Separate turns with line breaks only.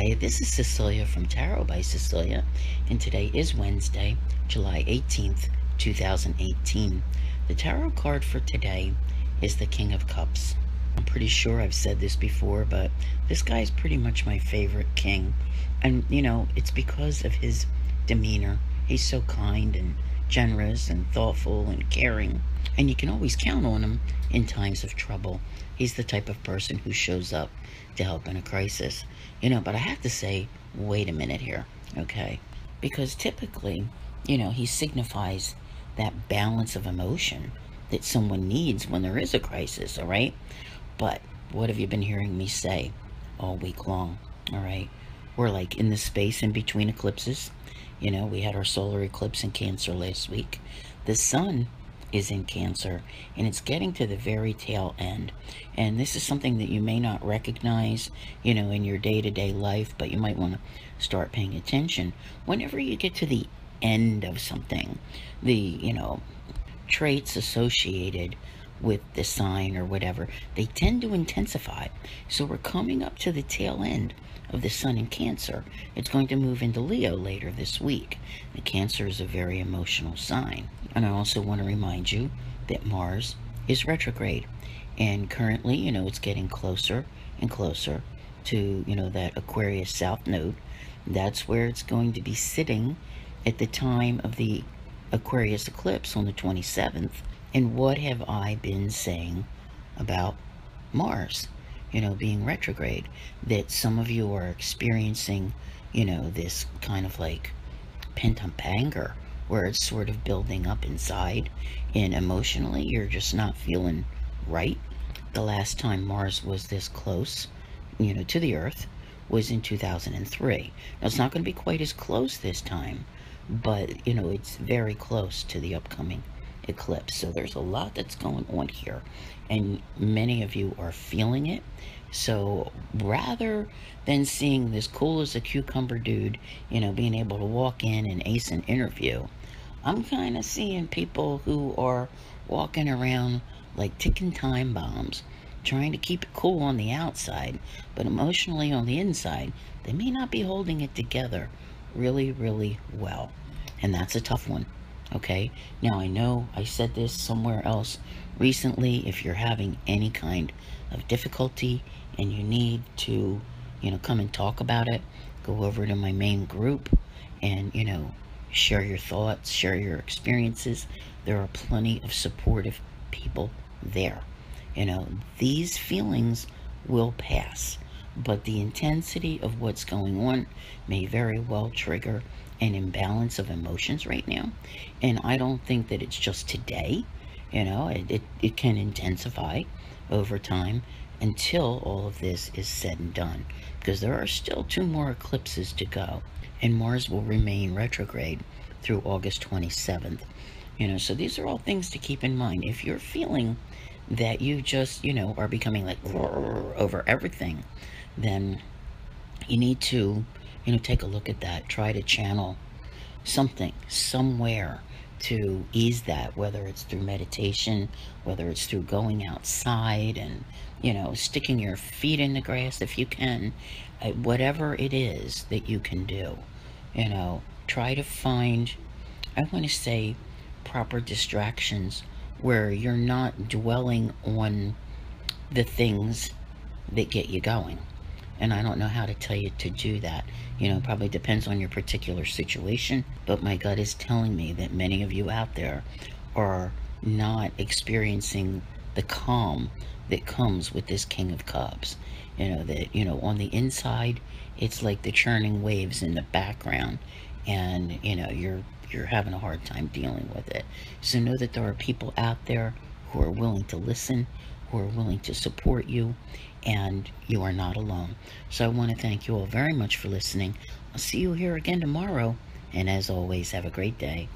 Hi, this is Cecilia from Tarot by Cecilia, and today is Wednesday, July 18th, 2018. The tarot card for today is the King of Cups. I'm pretty sure I've said this before, but this guy is pretty much my favorite king. And, it's because of his demeanor. He's so kind and generous and thoughtful and caring, and you can always count on him in times of trouble. He's the type of person who shows up to help in a crisis. But I have to say, wait a minute here, okay? Because typically, he signifies that balance of emotion that someone needs when there is a crisis, all right? But what have you been hearing me say all week long, all right? We're like in the space in between eclipses. We had our solar eclipse in Cancer last week. The sun is in Cancer, and it's getting to the very tail end. And this is something that you may not recognize, in your day-to-day life, but you might want to start paying attention. Whenever you get to the end of something, the, traits associated with the sign or whatever, they tend to intensify. So we're coming up to the tail end of the sun in Cancer. It's going to move into Leo later this week. The Cancer is a very emotional sign. And I also want to remind you that Mars is retrograde. And currently, it's getting closer and closer to, that Aquarius South node. That's where it's going to be sitting at the time of the Aquarius eclipse on the 27th. And what have I been saying about Mars, being retrograde? That some of you are experiencing, this kind of like pent-up anger where it's sort of building up inside, and emotionally you're just not feeling right. The last time Mars was this close, to the Earth was in 2003. Now, it's not going to be quite as close this time, but, it's very close to the upcoming eclipse. So there's a lot that's going on here, and many of you are feeling it. So rather than seeing this cool as a cucumber dude, being able to walk in and ace an interview, I'm kind of seeing people who are walking around like ticking time bombs, trying to keep it cool on the outside, but emotionally on the inside, they may not be holding it together really, really well. And that's a tough one. Okay, now I know I said this somewhere else recently. If you're having any kind of difficulty and you need to, come and talk about it, go over to my main group and, share your thoughts, share your experiences. There are plenty of supportive people there. These feelings will pass, but the intensity of what's going on may very well trigger an imbalance of emotions right now. And I don't think that it's just today. It can intensify over time until all of this is said and done, because there are still 2 more eclipses to go, and Mars will remain retrograde through August 27th. So these are all things to keep in mind. If you're feeling that you just, are becoming like over everything, then you need to, take a look at that. Try to channel something, somewhere, to ease that, whether it's through meditation, whether it's through going outside and, sticking your feet in the grass if you can. Whatever it is that you can do, try to find, I want to say, proper distractions where you're not dwelling on the things that get you going. And I don't know how to tell you to do that. Probably depends on your particular situation. But my gut is telling me that many of you out there are not experiencing the calm that comes with this King of Cups. That, on the inside, it's like the churning waves in the background. And, you're having a hard time dealing with it. So know that there are people out there who are willing to listen, who are willing to support you, and you are not alone. So I want to thank you all very much for listening. I'll see you here again tomorrow, and as always, have a great day.